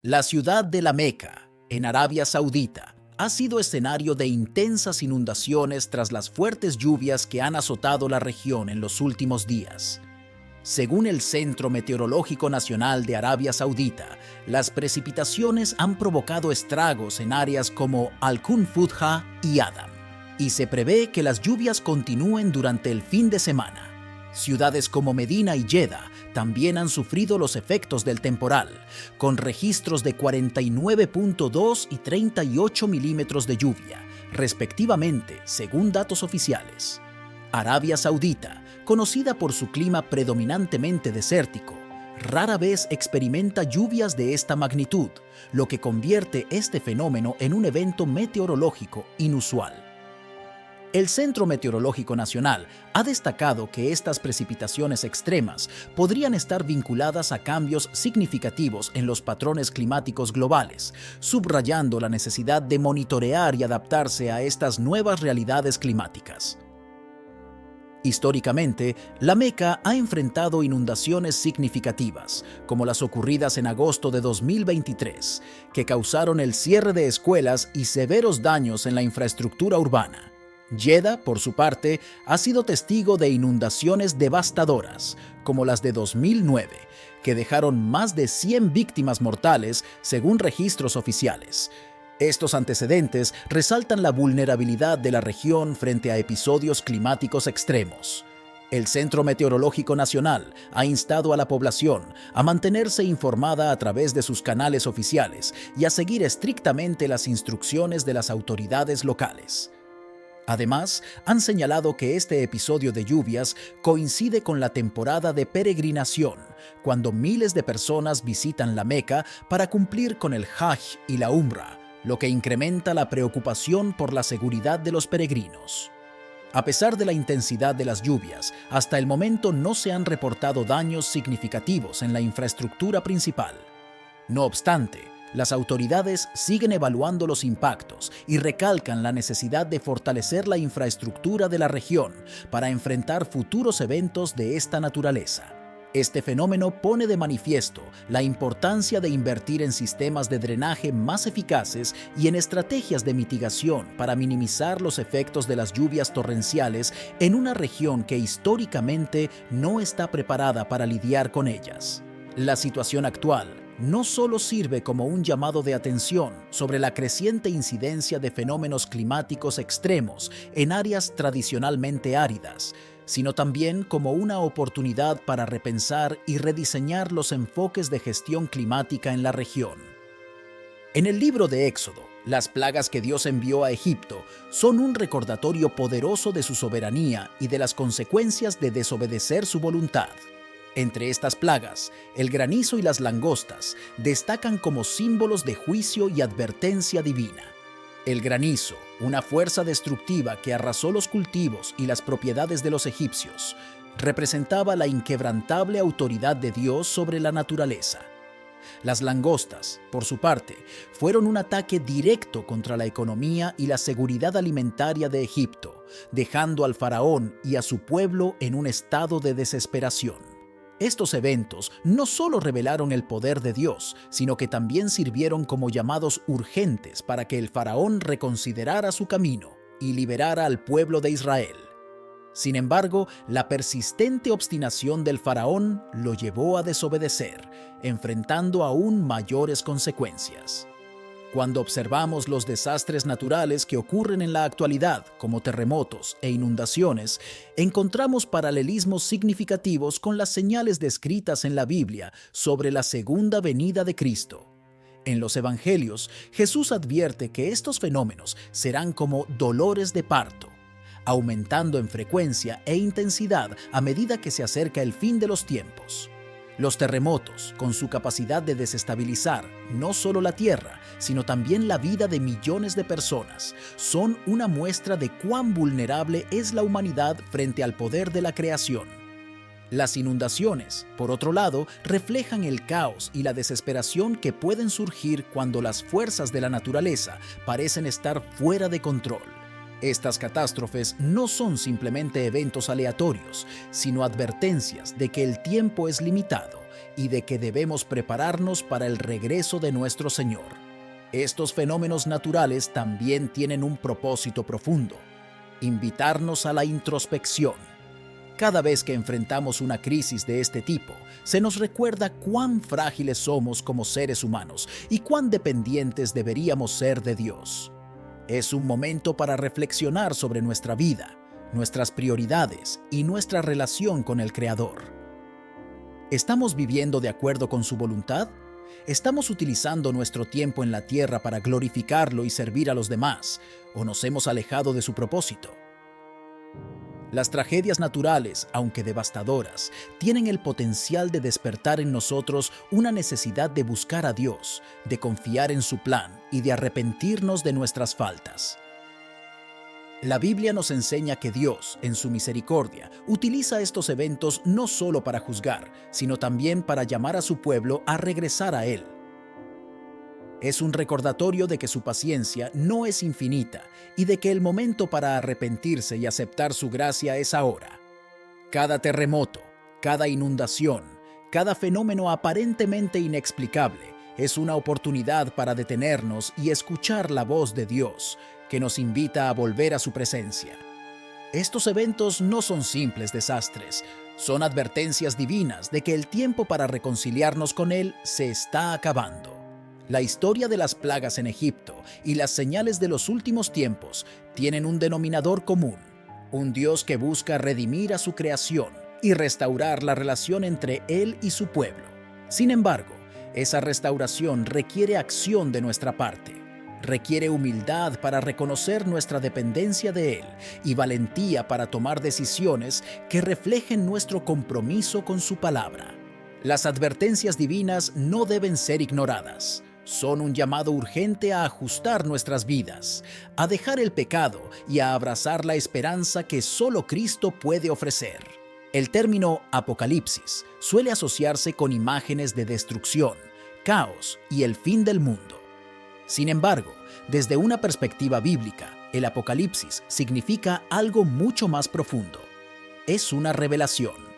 La ciudad de la Meca, en Arabia Saudita, ha sido escenario de intensas inundaciones tras las fuertes lluvias que han azotado la región en los últimos días. Según el Centro Meteorológico Nacional de Arabia Saudita, las precipitaciones han provocado estragos en áreas como Al-Khun Fudha y Adam, y se prevé que las lluvias continúen durante el fin de semana. Ciudades como Medina y Jeddah también han sufrido los efectos del temporal, con registros de 49,2 y 38 milímetros de lluvia, respectivamente, según datos oficiales. Arabia Saudita, conocida por su clima predominantemente desértico, rara vez experimenta lluvias de esta magnitud, lo que convierte este fenómeno en un evento meteorológico inusual. El Centro Meteorológico Nacional ha destacado que estas precipitaciones extremas podrían estar vinculadas a cambios significativos en los patrones climáticos globales, subrayando la necesidad de monitorear y adaptarse a estas nuevas realidades climáticas. Históricamente, la Meca ha enfrentado inundaciones significativas, como las ocurridas en agosto de 2023, que causaron el cierre de escuelas y severos daños en la infraestructura urbana. Jeddah, por su parte, ha sido testigo de inundaciones devastadoras, como las de 2009, que dejaron más de 100 víctimas mortales, según registros oficiales. Estos antecedentes resaltan la vulnerabilidad de la región frente a episodios climáticos extremos. El Centro Meteorológico Nacional ha instado a la población a mantenerse informada a través de sus canales oficiales y a seguir estrictamente las instrucciones de las autoridades locales. Además, han señalado que este episodio de lluvias coincide con la temporada de peregrinación, cuando miles de personas visitan la Meca para cumplir con el Hajj y la Umra, lo que incrementa la preocupación por la seguridad de los peregrinos. A pesar de la intensidad de las lluvias, hasta el momento no se han reportado daños significativos en la infraestructura principal. No obstante, las autoridades siguen evaluando los impactos y recalcan la necesidad de fortalecer la infraestructura de la región para enfrentar futuros eventos de esta naturaleza. Este fenómeno pone de manifiesto la importancia de invertir en sistemas de drenaje más eficaces y en estrategias de mitigación para minimizar los efectos de las lluvias torrenciales en una región que históricamente no está preparada para lidiar con ellas. La situación actual no solo sirve como un llamado de atención sobre la creciente incidencia de fenómenos climáticos extremos en áreas tradicionalmente áridas, sino también como una oportunidad para repensar y rediseñar los enfoques de gestión climática en la región. En el libro de Éxodo, las plagas que Dios envió a Egipto son un recordatorio poderoso de su soberanía y de las consecuencias de desobedecer su voluntad. Entre estas plagas, el granizo y las langostas destacan como símbolos de juicio y advertencia divina. El granizo, una fuerza destructiva que arrasó los cultivos y las propiedades de los egipcios, representaba la inquebrantable autoridad de Dios sobre la naturaleza. Las langostas, por su parte, fueron un ataque directo contra la economía y la seguridad alimentaria de Egipto, dejando al faraón y a su pueblo en un estado de desesperación. Estos eventos no solo revelaron el poder de Dios, sino que también sirvieron como llamados urgentes para que el faraón reconsiderara su camino y liberara al pueblo de Israel. Sin embargo, la persistente obstinación del faraón lo llevó a desobedecer, enfrentando aún mayores consecuencias. Cuando observamos los desastres naturales que ocurren en la actualidad, como terremotos e inundaciones, encontramos paralelismos significativos con las señales descritas en la Biblia sobre la segunda venida de Cristo. En los Evangelios, Jesús advierte que estos fenómenos serán como dolores de parto, aumentando en frecuencia e intensidad a medida que se acerca el fin de los tiempos. Los terremotos, con su capacidad de desestabilizar no solo la tierra, sino también la vida de millones de personas, son una muestra de cuán vulnerable es la humanidad frente al poder de la creación. Las inundaciones, por otro lado, reflejan el caos y la desesperación que pueden surgir cuando las fuerzas de la naturaleza parecen estar fuera de control. Estas catástrofes no son simplemente eventos aleatorios, sino advertencias de que el tiempo es limitado y de que debemos prepararnos para el regreso de nuestro Señor. Estos fenómenos naturales también tienen un propósito profundo: invitarnos a la introspección. Cada vez que enfrentamos una crisis de este tipo, se nos recuerda cuán frágiles somos como seres humanos y cuán dependientes deberíamos ser de Dios. Es un momento para reflexionar sobre nuestra vida, nuestras prioridades y nuestra relación con el Creador. ¿Estamos viviendo de acuerdo con su voluntad? ¿Estamos utilizando nuestro tiempo en la tierra para glorificarlo y servir a los demás, o nos hemos alejado de su propósito? Las tragedias naturales, aunque devastadoras, tienen el potencial de despertar en nosotros una necesidad de buscar a Dios, de confiar en su plan y de arrepentirnos de nuestras faltas. La Biblia nos enseña que Dios, en su misericordia, utiliza estos eventos no solo para juzgar, sino también para llamar a su pueblo a regresar a Él. Es un recordatorio de que su paciencia no es infinita y de que el momento para arrepentirse y aceptar su gracia es ahora. Cada terremoto, cada inundación, cada fenómeno aparentemente inexplicable es una oportunidad para detenernos y escuchar la voz de Dios, que nos invita a volver a su presencia. Estos eventos no son simples desastres, son advertencias divinas de que el tiempo para reconciliarnos con Él se está acabando. La historia de las plagas en Egipto y las señales de los últimos tiempos tienen un denominador común: un Dios que busca redimir a su creación y restaurar la relación entre Él y su pueblo. Sin embargo, esa restauración requiere acción de nuestra parte. Requiere humildad para reconocer nuestra dependencia de Él y valentía para tomar decisiones que reflejen nuestro compromiso con su palabra. Las advertencias divinas no deben ser ignoradas. Son un llamado urgente a ajustar nuestras vidas, a dejar el pecado y a abrazar la esperanza que solo Cristo puede ofrecer. El término Apocalipsis suele asociarse con imágenes de destrucción, caos y el fin del mundo. Sin embargo, desde una perspectiva bíblica, el Apocalipsis significa algo mucho más profundo. Es una revelación.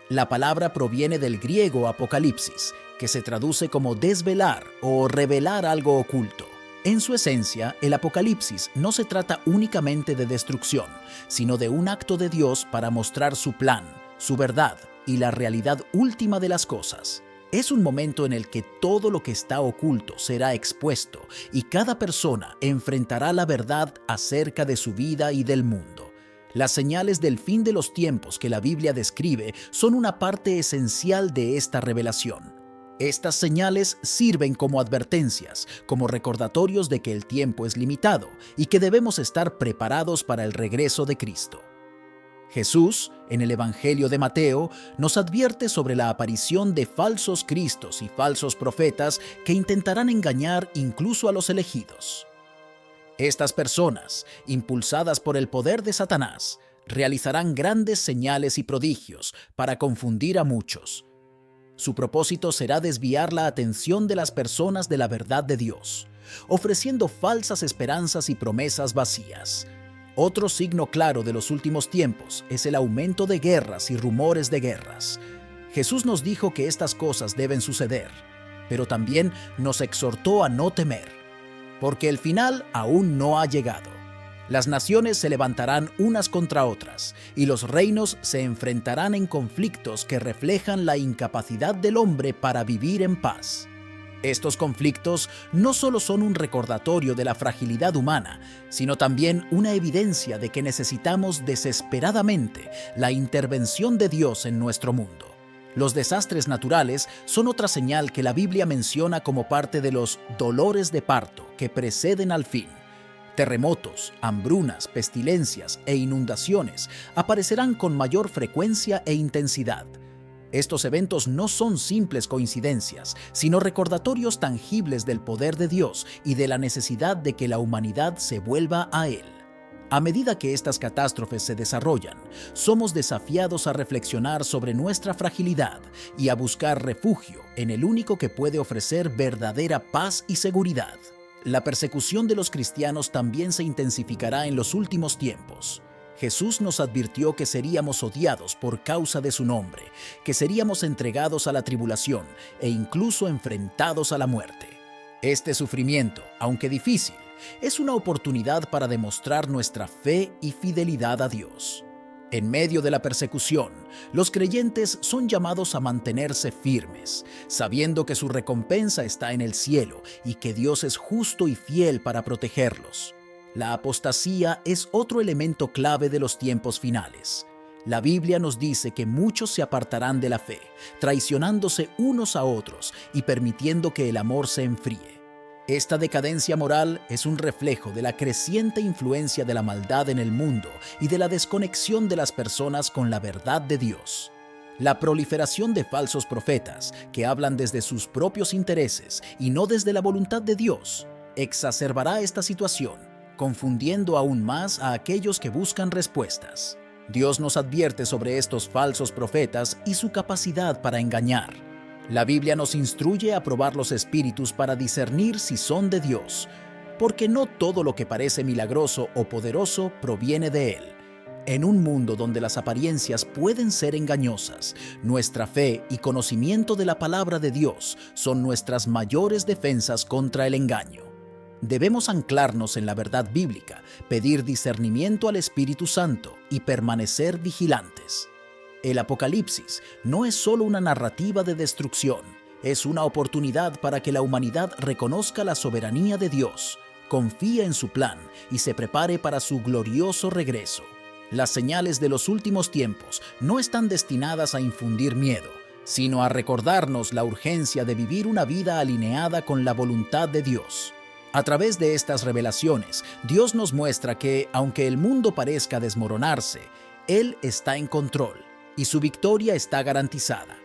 La palabra proviene del griego apocalipsis, que se traduce como desvelar o revelar algo oculto. En su esencia, el Apocalipsis no se trata únicamente de destrucción, sino de un acto de Dios para mostrar su plan, su verdad y la realidad última de las cosas. Es un momento en el que todo lo que está oculto será expuesto y cada persona enfrentará la verdad acerca de su vida y del mundo. Las señales del fin de los tiempos que la Biblia describe son una parte esencial de esta revelación. Estas señales sirven como advertencias, como recordatorios de que el tiempo es limitado y que debemos estar preparados para el regreso de Cristo. Jesús, en el Evangelio de Mateo, nos advierte sobre la aparición de falsos cristos y falsos profetas que intentarán engañar incluso a los elegidos. Estas personas, impulsadas por el poder de Satanás, realizarán grandes señales y prodigios para confundir a muchos. Su propósito será desviar la atención de las personas de la verdad de Dios, ofreciendo falsas esperanzas y promesas vacías. Otro signo claro de los últimos tiempos es el aumento de guerras y rumores de guerras. Jesús nos dijo que estas cosas deben suceder, pero también nos exhortó a no temer, porque el final aún no ha llegado. Las naciones se levantarán unas contra otras, y los reinos se enfrentarán en conflictos que reflejan la incapacidad del hombre para vivir en paz. Estos conflictos no solo son un recordatorio de la fragilidad humana, sino también una evidencia de que necesitamos desesperadamente la intervención de Dios en nuestro mundo. Los desastres naturales son otra señal que la Biblia menciona como parte de los dolores de parto que preceden al fin. Terremotos, hambrunas, pestilencias e inundaciones aparecerán con mayor frecuencia e intensidad. Estos eventos no son simples coincidencias, sino recordatorios tangibles del poder de Dios y de la necesidad de que la humanidad se vuelva a Él. A medida que estas catástrofes se desarrollan, somos desafiados a reflexionar sobre nuestra fragilidad y a buscar refugio en el único que puede ofrecer verdadera paz y seguridad. La persecución de los cristianos también se intensificará en los últimos tiempos. Jesús nos advirtió que seríamos odiados por causa de su nombre, que seríamos entregados a la tribulación e incluso enfrentados a la muerte. Este sufrimiento, aunque difícil, es una oportunidad para demostrar nuestra fe y fidelidad a Dios. En medio de la persecución, los creyentes son llamados a mantenerse firmes, sabiendo que su recompensa está en el cielo y que Dios es justo y fiel para protegerlos. La apostasía es otro elemento clave de los tiempos finales. La Biblia nos dice que muchos se apartarán de la fe, traicionándose unos a otros y permitiendo que el amor se enfríe. Esta decadencia moral es un reflejo de la creciente influencia de la maldad en el mundo y de la desconexión de las personas con la verdad de Dios. La proliferación de falsos profetas que hablan desde sus propios intereses y no desde la voluntad de Dios exacerbará esta situación, confundiendo aún más a aquellos que buscan respuestas. Dios nos advierte sobre estos falsos profetas y su capacidad para engañar. La Biblia nos instruye a probar los espíritus para discernir si son de Dios, porque no todo lo que parece milagroso o poderoso proviene de Él. En un mundo donde las apariencias pueden ser engañosas, nuestra fe y conocimiento de la palabra de Dios son nuestras mayores defensas contra el engaño. Debemos anclarnos en la verdad bíblica, pedir discernimiento al Espíritu Santo y permanecer vigilantes. El Apocalipsis no es solo una narrativa de destrucción, es una oportunidad para que la humanidad reconozca la soberanía de Dios, confíe en su plan y se prepare para su glorioso regreso. Las señales de los últimos tiempos no están destinadas a infundir miedo, sino a recordarnos la urgencia de vivir una vida alineada con la voluntad de Dios. A través de estas revelaciones, Dios nos muestra que, aunque el mundo parezca desmoronarse, Él está en control y su victoria está garantizada.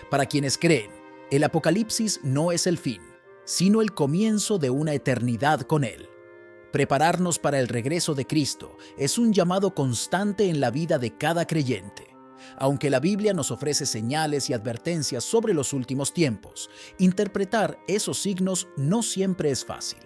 Para quienes creen, el Apocalipsis no es el fin, sino el comienzo de una eternidad con Él. Prepararnos para el regreso de Cristo es un llamado constante en la vida de cada creyente. Aunque la Biblia nos ofrece señales y advertencias sobre los últimos tiempos, interpretar esos signos no siempre es fácil.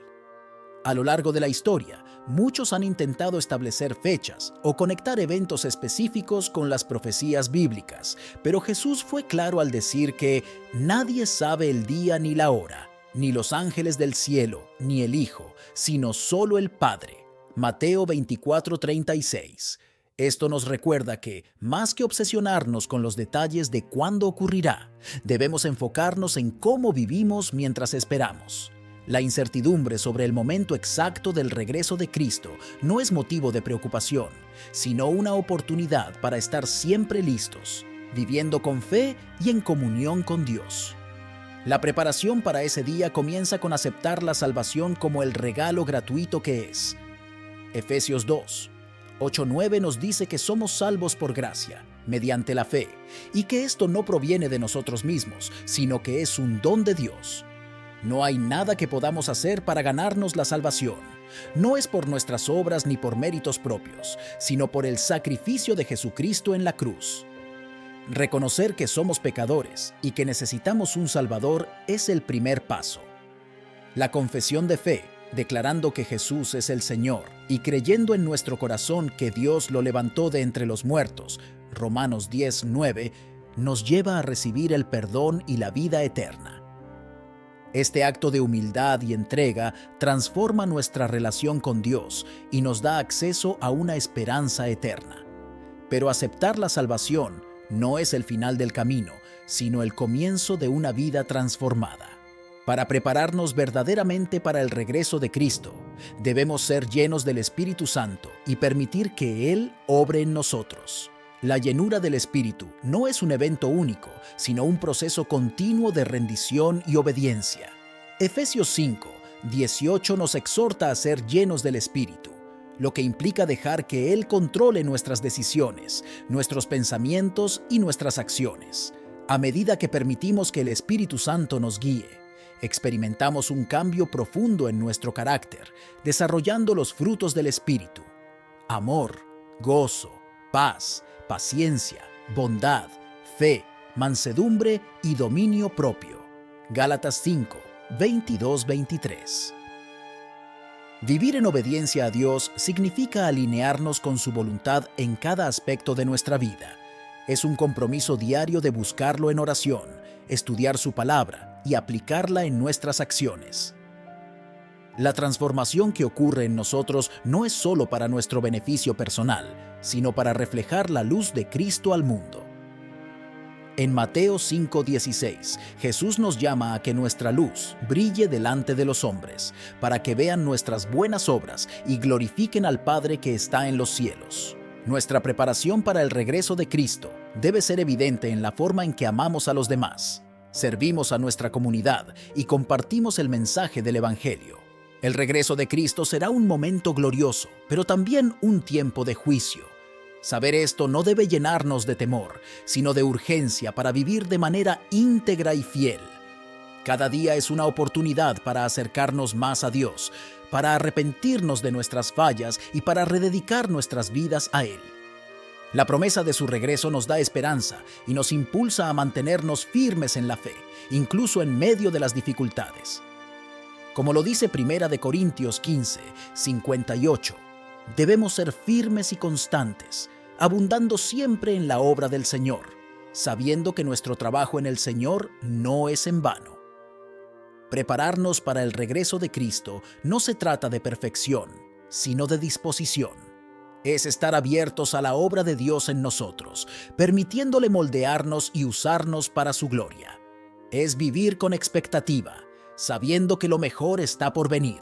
A lo largo de la historia, muchos han intentado establecer fechas o conectar eventos específicos con las profecías bíblicas, pero Jesús fue claro al decir que nadie sabe el día ni la hora, ni los ángeles del cielo, ni el Hijo, sino solo el Padre. Mateo 24:36. Esto nos recuerda que, más que obsesionarnos con los detalles de cuándo ocurrirá, debemos enfocarnos en cómo vivimos mientras esperamos. La incertidumbre sobre el momento exacto del regreso de Cristo no es motivo de preocupación, sino una oportunidad para estar siempre listos, viviendo con fe y en comunión con Dios. La preparación para ese día comienza con aceptar la salvación como el regalo gratuito que es. Efesios 2:8-9 nos dice que somos salvos por gracia, mediante la fe, y que esto no proviene de nosotros mismos, sino que es un don de Dios. No hay nada que podamos hacer para ganarnos la salvación. No es por nuestras obras ni por méritos propios, sino por el sacrificio de Jesucristo en la cruz. Reconocer que somos pecadores y que necesitamos un Salvador es el primer paso. La confesión de fe, declarando que Jesús es el Señor y creyendo en nuestro corazón que Dios lo levantó de entre los muertos, Romanos 10:9, nos lleva a recibir el perdón y la vida eterna. Este acto de humildad y entrega transforma nuestra relación con Dios y nos da acceso a una esperanza eterna. Pero aceptar la salvación no es el final del camino, sino el comienzo de una vida transformada. Para prepararnos verdaderamente para el regreso de Cristo, debemos ser llenos del Espíritu Santo y permitir que Él obre en nosotros. La llenura del Espíritu no es un evento único, sino un proceso continuo de rendición y obediencia. Efesios 5:18 nos exhorta a ser llenos del Espíritu, lo que implica dejar que Él controle nuestras decisiones, nuestros pensamientos y nuestras acciones. A medida que permitimos que el Espíritu Santo nos guíe, experimentamos un cambio profundo en nuestro carácter, desarrollando los frutos del Espíritu: amor, gozo, paz, paciencia, bondad, fe, mansedumbre y dominio propio. Gálatas 5:22-23. Vivir en obediencia a Dios significa alinearnos con su voluntad en cada aspecto de nuestra vida. Es un compromiso diario de buscarlo en oración, estudiar su palabra y aplicarla en nuestras acciones. La transformación que ocurre en nosotros no es solo para nuestro beneficio personal, sino para reflejar la luz de Cristo al mundo. En Mateo 5:16, Jesús nos llama a que nuestra luz brille delante de los hombres, para que vean nuestras buenas obras y glorifiquen al Padre que está en los cielos. Nuestra preparación para el regreso de Cristo debe ser evidente en la forma en que amamos a los demás, servimos a nuestra comunidad y compartimos el mensaje del Evangelio. El regreso de Cristo será un momento glorioso, pero también un tiempo de juicio. Saber esto no debe llenarnos de temor, sino de urgencia para vivir de manera íntegra y fiel. Cada día es una oportunidad para acercarnos más a Dios, para arrepentirnos de nuestras fallas y para rededicar nuestras vidas a Él. La promesa de su regreso nos da esperanza y nos impulsa a mantenernos firmes en la fe, incluso en medio de las dificultades. Como lo dice 1 Corintios 15:58, debemos ser firmes y constantes, abundando siempre en la obra del Señor, sabiendo que nuestro trabajo en el Señor no es en vano. Prepararnos para el regreso de Cristo no se trata de perfección, sino de disposición. Es estar abiertos a la obra de Dios en nosotros, permitiéndole moldearnos y usarnos para su gloria. Es vivir con expectativa, sabiendo que lo mejor está por venir.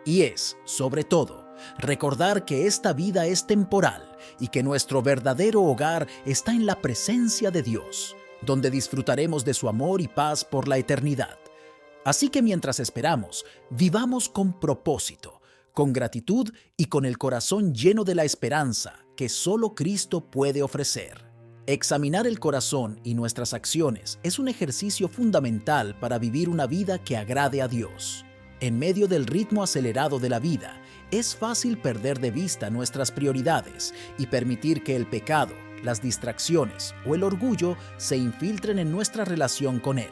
Y es, sobre todo, recordar que esta vida es temporal y que nuestro verdadero hogar está en la presencia de Dios, donde disfrutaremos de su amor y paz por la eternidad. Así que mientras esperamos, vivamos con propósito, con gratitud y con el corazón lleno de la esperanza que solo Cristo puede ofrecer. Examinar el corazón y nuestras acciones es un ejercicio fundamental para vivir una vida que agrade a Dios. En medio del ritmo acelerado de la vida, es fácil perder de vista nuestras prioridades y permitir que el pecado, las distracciones o el orgullo se infiltren en nuestra relación con Él.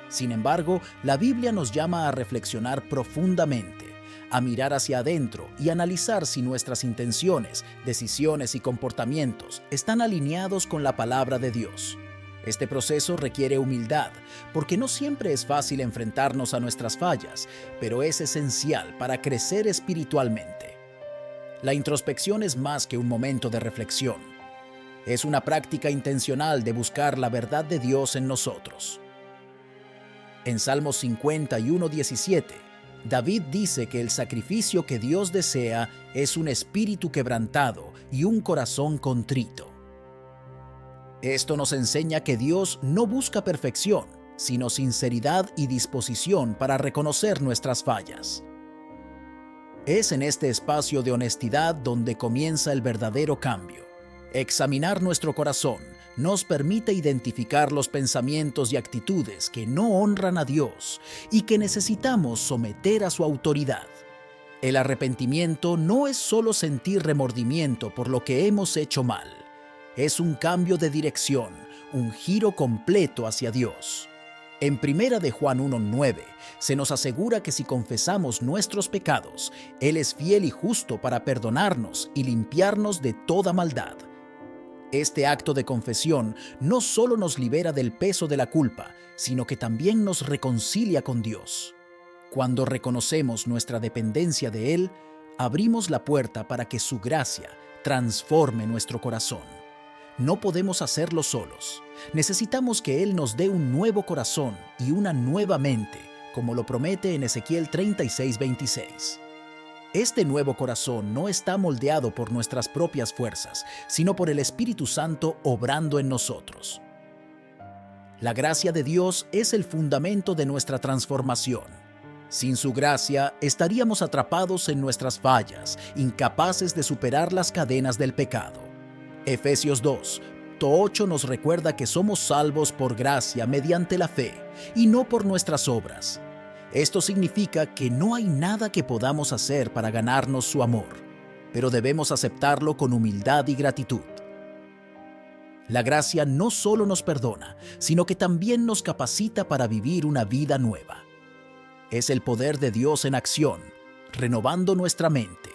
Sin embargo, la Biblia nos llama a reflexionar profundamente, a mirar hacia adentro y analizar si nuestras intenciones, decisiones y comportamientos están alineados con la palabra de Dios. Este proceso requiere humildad, porque no siempre es fácil enfrentarnos a nuestras fallas, pero es esencial para crecer espiritualmente. La introspección es más que un momento de reflexión. Es una práctica intencional de buscar la verdad de Dios en nosotros. En Salmos 51:17, David dice que el sacrificio que Dios desea es un espíritu quebrantado y un corazón contrito. Esto nos enseña que Dios no busca perfección, sino sinceridad y disposición para reconocer nuestras fallas. Es en este espacio de honestidad donde comienza el verdadero cambio. Examinar nuestro corazón nos permite identificar los pensamientos y actitudes que no honran a Dios y que necesitamos someter a su autoridad. El arrepentimiento no es solo sentir remordimiento por lo que hemos hecho mal. Es un cambio de dirección, un giro completo hacia Dios. En 1 de Juan 1:9 se nos asegura que si confesamos nuestros pecados, Él es fiel y justo para perdonarnos y limpiarnos de toda maldad. Este acto de confesión no solo nos libera del peso de la culpa, sino que también nos reconcilia con Dios. Cuando reconocemos nuestra dependencia de Él, abrimos la puerta para que su gracia transforme nuestro corazón. No podemos hacerlo solos. Necesitamos que Él nos dé un nuevo corazón y una nueva mente, como lo promete en Ezequiel 36:26. Este nuevo corazón no está moldeado por nuestras propias fuerzas, sino por el Espíritu Santo obrando en nosotros. La gracia de Dios es el fundamento de nuestra transformación. Sin su gracia, estaríamos atrapados en nuestras fallas, incapaces de superar las cadenas del pecado. Efesios 2:8 nos recuerda que somos salvos por gracia mediante la fe, y no por nuestras obras. Esto significa que no hay nada que podamos hacer para ganarnos su amor, pero debemos aceptarlo con humildad y gratitud. La gracia no solo nos perdona, sino que también nos capacita para vivir una vida nueva. Es el poder de Dios en acción, renovando nuestra mente,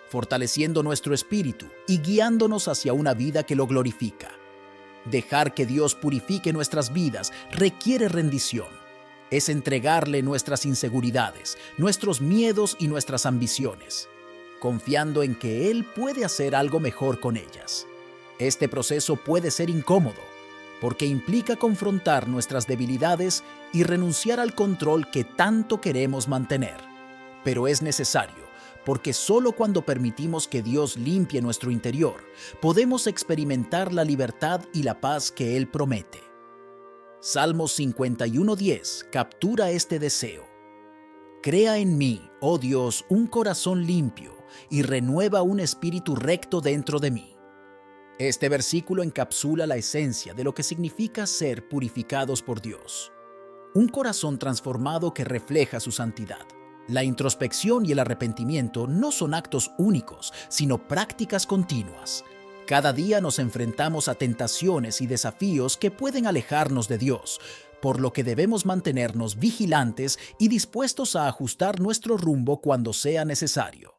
fortaleciendo nuestro espíritu y guiándonos hacia una vida que lo glorifica. Dejar que Dios purifique nuestras vidas requiere rendición. Es entregarle nuestras inseguridades, nuestros miedos y nuestras ambiciones, confiando en que Él puede hacer algo mejor con ellas. Este proceso puede ser incómodo, porque implica confrontar nuestras debilidades y renunciar al control que tanto queremos mantener. Pero es necesario, porque solo cuando permitimos que Dios limpie nuestro interior, podemos experimentar la libertad y la paz que Él promete. Salmos 51:10 captura este deseo. Crea en mí, oh Dios, un corazón limpio y renueva un espíritu recto dentro de mí. Este versículo encapsula la esencia de lo que significa ser purificados por Dios. Un corazón transformado que refleja su santidad. La introspección y el arrepentimiento no son actos únicos, sino prácticas continuas. Cada día nos enfrentamos a tentaciones y desafíos que pueden alejarnos de Dios, por lo que debemos mantenernos vigilantes y dispuestos a ajustar nuestro rumbo cuando sea necesario.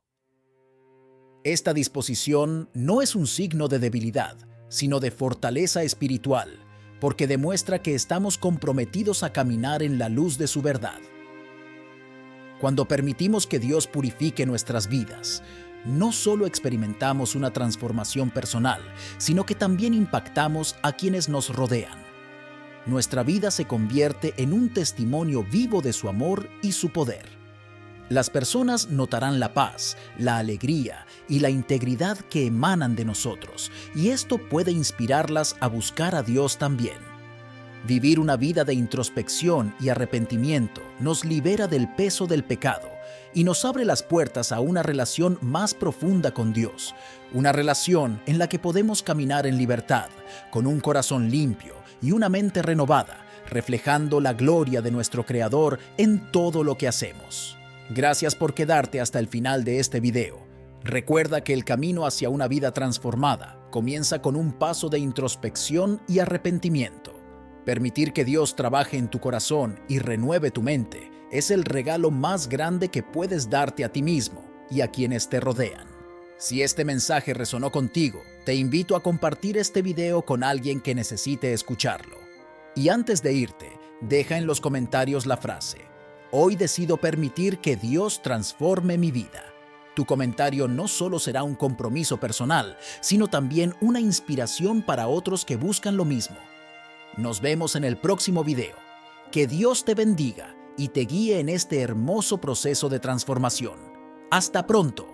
Esta disposición no es un signo de debilidad, sino de fortaleza espiritual, porque demuestra que estamos comprometidos a caminar en la luz de su verdad. Cuando permitimos que Dios purifique nuestras vidas, no solo experimentamos una transformación personal, sino que también impactamos a quienes nos rodean. Nuestra vida se convierte en un testimonio vivo de su amor y su poder. Las personas notarán la paz, la alegría y la integridad que emanan de nosotros, y esto puede inspirarlas a buscar a Dios también. Vivir una vida de introspección y arrepentimiento nos libera del peso del pecado y nos abre las puertas a una relación más profunda con Dios, una relación en la que podemos caminar en libertad, con un corazón limpio y una mente renovada, reflejando la gloria de nuestro Creador en todo lo que hacemos. Gracias por quedarte hasta el final de este video. Recuerda que el camino hacia una vida transformada comienza con un paso de introspección y arrepentimiento. Permitir que Dios trabaje en tu corazón y renueve tu mente es el regalo más grande que puedes darte a ti mismo y a quienes te rodean. Si este mensaje resonó contigo, te invito a compartir este video con alguien que necesite escucharlo. Y antes de irte, deja en los comentarios la frase: hoy decido permitir que Dios transforme mi vida. Tu comentario no solo será un compromiso personal, sino también una inspiración para otros que buscan lo mismo. Nos vemos en el próximo video. Que Dios te bendiga y te guíe en este hermoso proceso de transformación. ¡Hasta pronto!